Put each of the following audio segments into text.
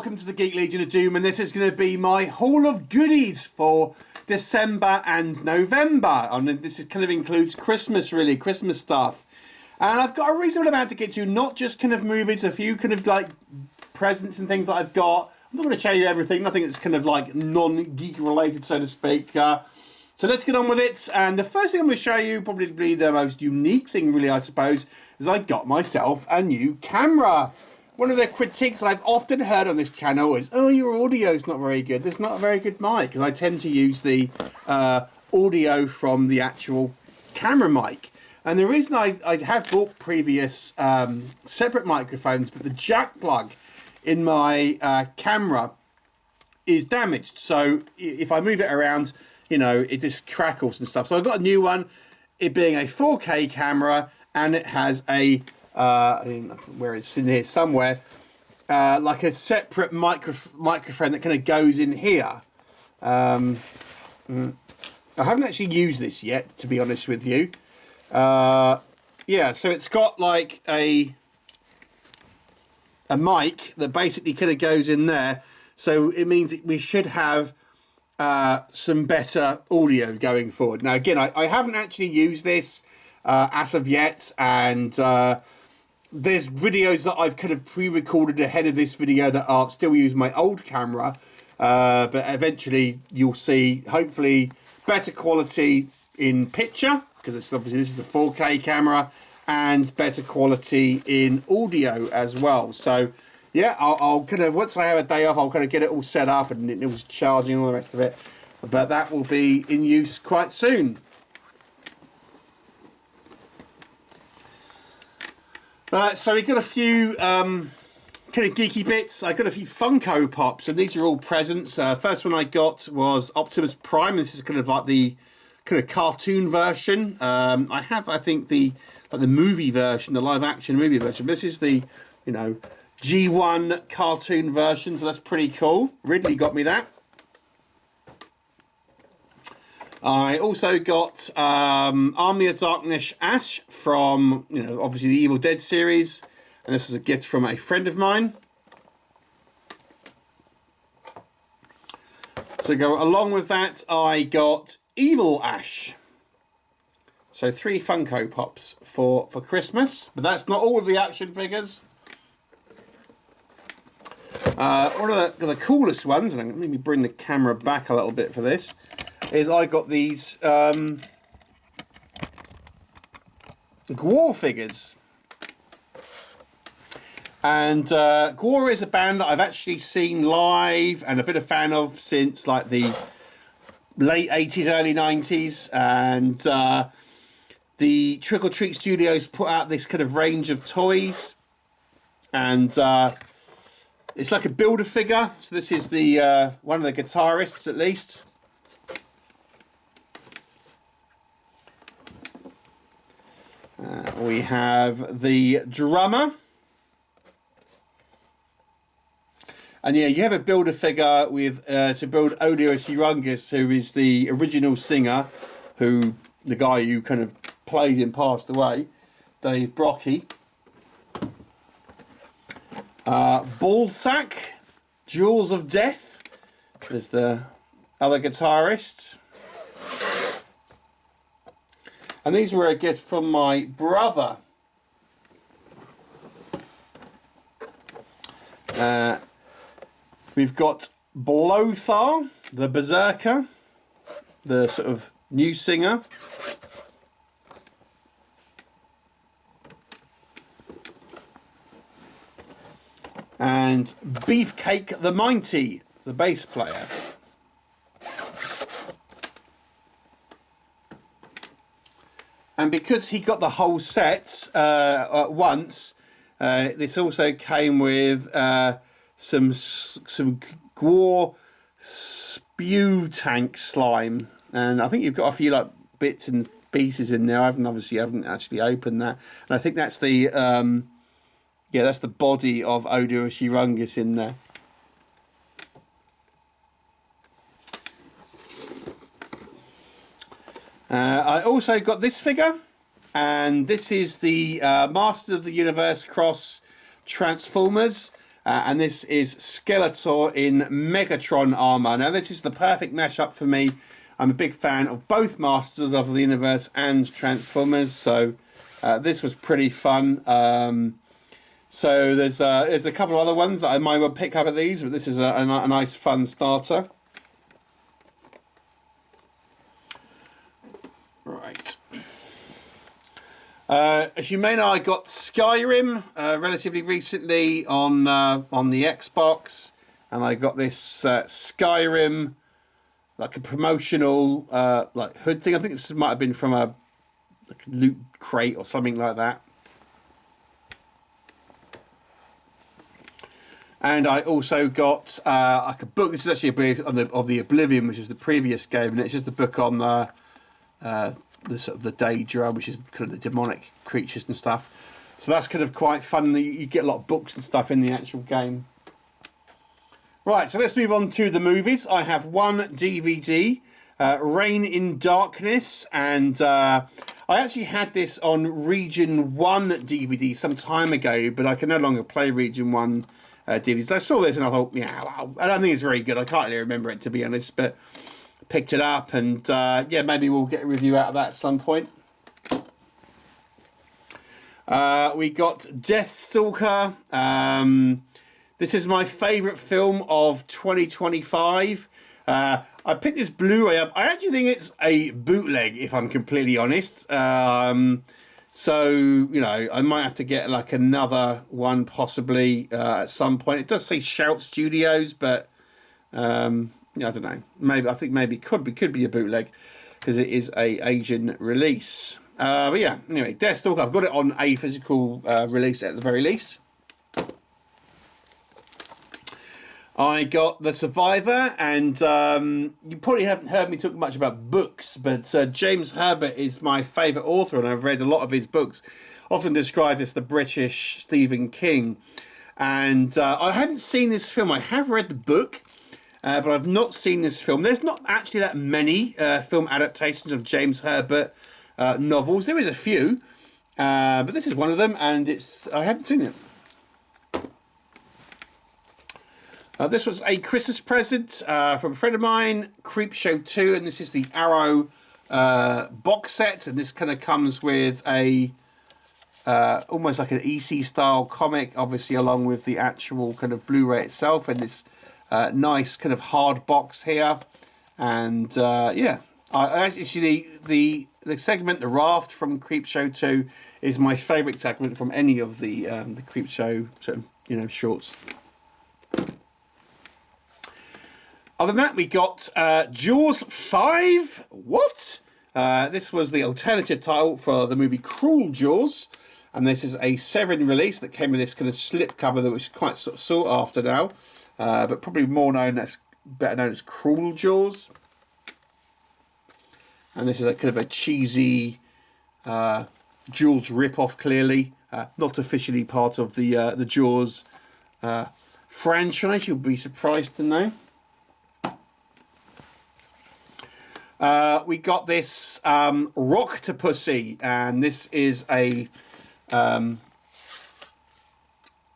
welcome to the Geek Legion of Doom, and this is going to be my haul of goodies for December and November. And this is kind of includes Christmas, really, Christmas stuff. And I've got a reasonable amount to get to, not just kind of movies, a few kind of like presents and things that I've got. I'm not going to show you everything, nothing that's kind of like non-geek related, so to speak. So let's get on with it. And the first thing I'm going to show you, probably the most unique thing really, I suppose, is I got myself a new camera. One of the critiques I've often heard on this channel is, oh, your audio's not very good. There's not a very good mic. Because I tend to use the audio from the actual camera mic. And the reason I have bought previous separate microphones, but the jack plug in my camera is damaged. So if I move it around, you know, it just crackles and stuff. So I've got a new one, it being a 4K camera, and it has a where it's in here somewhere, like a separate microphone that kind of goes in here. I haven't actually used this yet, to be honest with you. Yeah, so it's got like a mic that basically kind of goes in there, so it means that we should have some better audio going forward. Now again, I haven't actually used this as of yet, and there's videos that I've kind of pre-recorded ahead of this video that are still using my old camera, but eventually you'll see hopefully better quality in picture, because it's obviously this is the 4K camera, and better quality in audio as well. So yeah, I'll kind of, once I have a day off, I'll kind of get it all set up and it was charging and all the rest of it, but that will be in use quite soon. So we got a few kind of geeky bits. I got a few Funko Pops, and these are all presents. First one I got was Optimus Prime. This is kind of like the kind of cartoon version. I have, I think, the movie version, the live action movie version. This is the, you know, G1 cartoon version, so that's pretty cool. Ridley got me that. I also got Army of Darkness Ash from, you know, obviously the Evil Dead series, and this was a gift from a friend of mine. So go along with that, I got Evil Ash. So 3 Funko Pops for Christmas, but that's not all of the action figures. One of the coolest ones, and let me bring the camera back a little bit for this, is I got these Gwar figures. And Gwar is a band that I've actually seen live and I've been a fan of since like the late 80s, early 90s. And the Trick or Treat Studios put out this kind of range of toys. And it's like a Build-A-Figure. So this is the one of the guitarists at least. We have the drummer, and yeah, you have a Build-A-Figure with to build Odious Urungus, who is the original singer, who the guy who kind of played him passed away, Dave Brocky. Ballsack, Jewels of Death, there's the other guitarist. And these were a gift from my brother. We've got Blothar, the Berserker, the sort of new singer. And Beefcake the Mighty, the bass player. And because he got the whole set at once, this also came with some Gwar spew tank slime, and I think you've got a few like bits and pieces in there. I haven't actually opened that, and I think that's the yeah, that's the body of Odious Urungus in there. I also got this figure, and this is the Masters of the Universe cross Transformers. and this is Skeletor in Megatron armor. Now, this is the perfect mashup for me. I'm a big fan of both Masters of the Universe and Transformers, so this was pretty fun. So there's a couple of other ones that I might well pick up at these, but this is a nice fun starter. Right. As you may know, I got Skyrim relatively recently on the Xbox, and I got this Skyrim, like a promotional like hood thing. I think this might have been from a loot crate or something like that. And I also got like a book. This is actually a book of the Oblivion, which is the previous game, and it's just a book on the sort of the Daedra, which is kind of the demonic creatures and stuff. So that's kind of quite fun. You get a lot of books and stuff in the actual game. Right, so let's move on to the movies. I have one DVD, Reign in Darkness, and I actually had this on Region 1 DVD some time ago, but I can no longer play Region 1 DVDs. I saw this and I thought, yeah, well, I don't think it's very good. I can't really remember it, to be honest, but picked it up, and yeah, maybe we'll get a review out of that at some point. We got Deathstalker. This is my favourite film of 2025. I picked this Blu-ray up. I actually think it's a bootleg, if I'm completely honest. So, you know, I might have to get like another one possibly at some point. It does say Shout Studios, but yeah, I don't know. Maybe it could be a bootleg because it is a Asian release. But yeah, anyway, Deathstalker. I've got it on a physical release at the very least. I got The Survivor, and you probably haven't heard me talk much about books, but James Herbert is my favourite author, and I've read a lot of his books, often described as the British Stephen King. And I haven't seen this film. I have read the book, but I've not seen this film. There's not actually that many film adaptations of James Herbert novels. There is a few, but this is one of them, and I haven't seen it. This was a Christmas present from a friend of mine, Creepshow 2, and this is the Arrow box set, and this kind of comes with a almost like an EC style comic, obviously along with the actual kind of Blu-ray itself, and this nice kind of hard box here. And yeah, I actually the segment, the raft from Creepshow 2, is my favourite segment from any of the Creepshow sort of, you know, shorts. Other than that, we got Jaws 5. What? This was the alternative title for the movie Cruel Jaws. And this is a 7 release that came with this kind of slip cover that was quite sort of sought after now. But probably better known as Cruel Jaws. And this is a kind of a cheesy Jaws rip-off, clearly. Not officially part of the Jaws franchise, you'll be surprised to know. We got this Rocktopusy, and this is a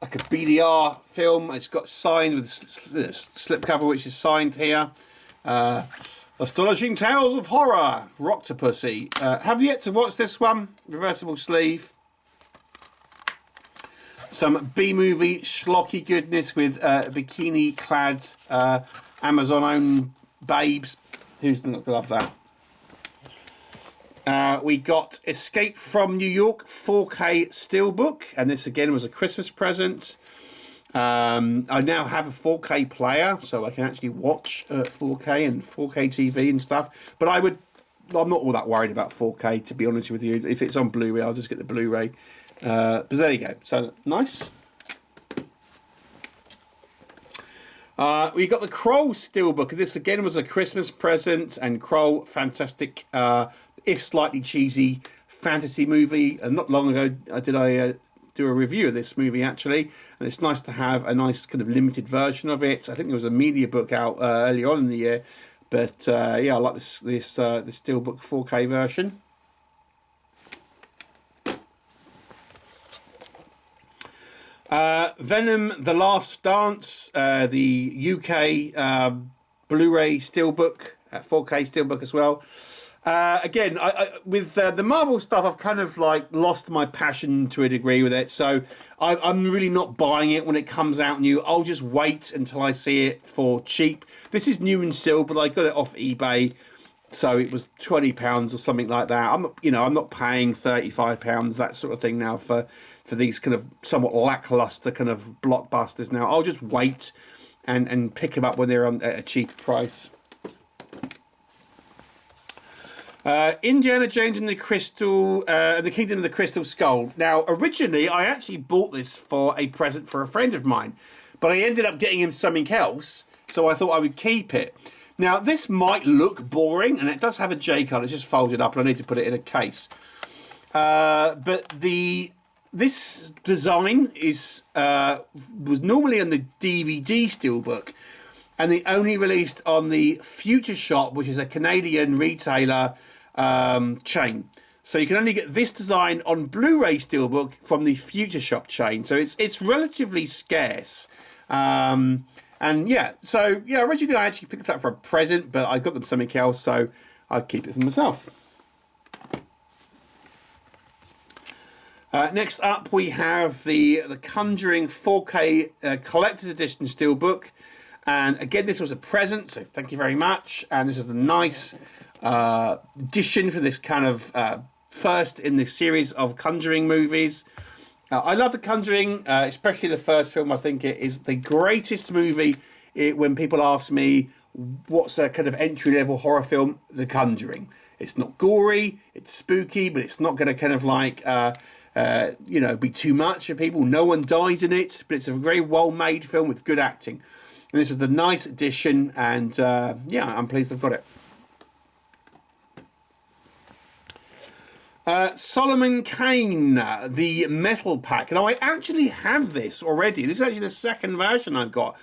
like a BDR film. It's got signed with slipcover, which is signed here. Astonishing Tales of Horror, Rocktopusy. Have yet to watch this one. Reversible sleeve. Some B-movie schlocky goodness with bikini-clad Amazon-owned babes. Who's not going to love that? We got Escape from New York 4K Steelbook, and this again was a Christmas present. I now have a 4K player, so I can actually watch 4K and 4K TV and stuff. But I'm not all that worried about 4K, to be honest with you. If it's on Blu-ray, I'll just get the Blu-ray. But there you go. So nice. We got the Kroll Steelbook. This again was a Christmas present, and Kroll, fantastic, if slightly cheesy fantasy movie. And not long ago, I do a review of this movie actually, and it's nice to have a nice kind of limited version of it. I think there was a media book out earlier on in the year, but yeah, I like this Steelbook 4K version. Venom: The Last Dance, the UK Blu-ray steelbook, 4K steelbook as well. Again, with the Marvel stuff, I've kind of like lost my passion to a degree with it. So I'm really not buying it when it comes out new. I'll just wait until I see it for cheap. This is new and sealed, but I got it off eBay, so it was £20 or something like that. I'm not paying £35, that sort of thing now for these kind of somewhat lackluster kind of blockbusters. Now I'll just wait and pick them up when they're on at a cheap price. Indiana Jones and the Kingdom of the Crystal Skull. Now, originally, I actually bought this for a present for a friend of mine, but I ended up getting him something else, so I thought I would keep it. Now, this might look boring, and it does have a J card. It's just folded up, and I need to put it in a case. But this design was normally on the DVD steelbook, and they only released on the Future Shop, which is a Canadian retailer chain. So you can only get this design on Blu-ray steelbook from the Future Shop chain. So it's relatively scarce. And yeah, so yeah, originally I actually picked this up for a present, but I got them something else, so I'd keep it for myself. Next up, we have the Conjuring 4K Collector's Edition Steelbook. And again, this was a present, so thank you very much. And this is the nice edition for this kind of first in the series of Conjuring movies. I love The Conjuring, especially the first film. I think it is the greatest movie. When people ask me what's a kind of entry-level horror film, The Conjuring. It's not gory, it's spooky, but it's not going to kind of like... be too much for people. No one dies in it, but it's a very well-made film with good acting. And this is the nice edition, and yeah, I'm pleased I've got it. Solomon Kane, the metal pack. Now, I actually have this already. This is actually the second version I've got.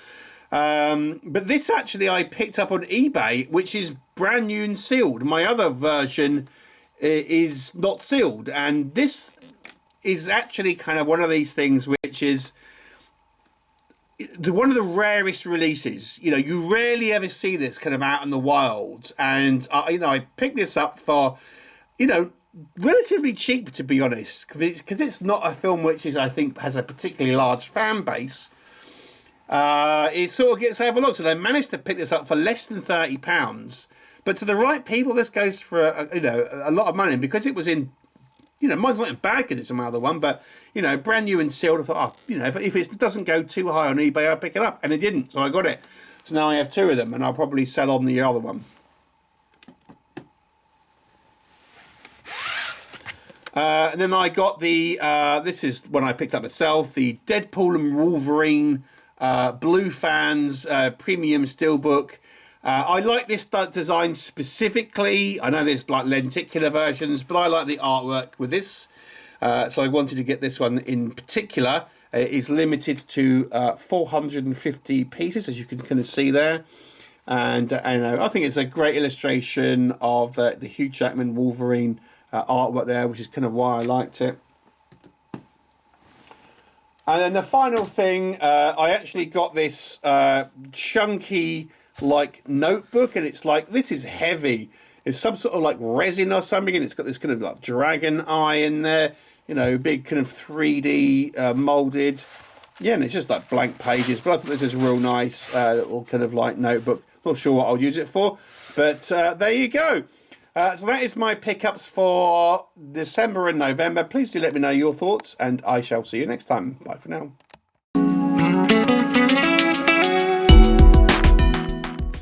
But this actually I picked up on eBay, which is brand new and sealed. My other version is not sealed, and this is actually kind of one of these things which is one of the rarest releases. You know, you rarely ever see this kind of out in the wild, and I picked this up for, relatively cheap, to be honest, because it's not a film which I think has a particularly large fan base. It sort of gets overlooked, and I managed to pick this up for less than £30. But to the right people, this goes for a lot of money, and because it was in, mine's not in bad condition, my other one, but brand new and sealed. I thought, if it doesn't go too high on eBay, I'll pick it up, and it didn't, so I got it. So now I have two of them, and I'll probably sell on the other one. And then I got the, this is one I picked up myself, the Deadpool and Wolverine Blue Fans Premium Steelbook. I like this design specifically. I know there's like lenticular versions, but I like the artwork with this. So I wanted to get this one in particular. It is limited to 450 pieces, as you can kind of see there. And I think it's a great illustration of the Hugh Jackman Wolverine artwork there, which is kind of why I liked it. And then the final thing, I actually got this chunky like notebook, and it's like, this is heavy. It's some sort of like resin or something, and it's got this kind of like dragon eye in there, big kind of 3D molded. Yeah, and it's just like blank pages, but I thought this was a real nice little kind of like notebook. Not sure what I'll use it for, but there you go. So that is my pickups for December and November. Please do let me know your thoughts, and I shall see you next time. Bye for now.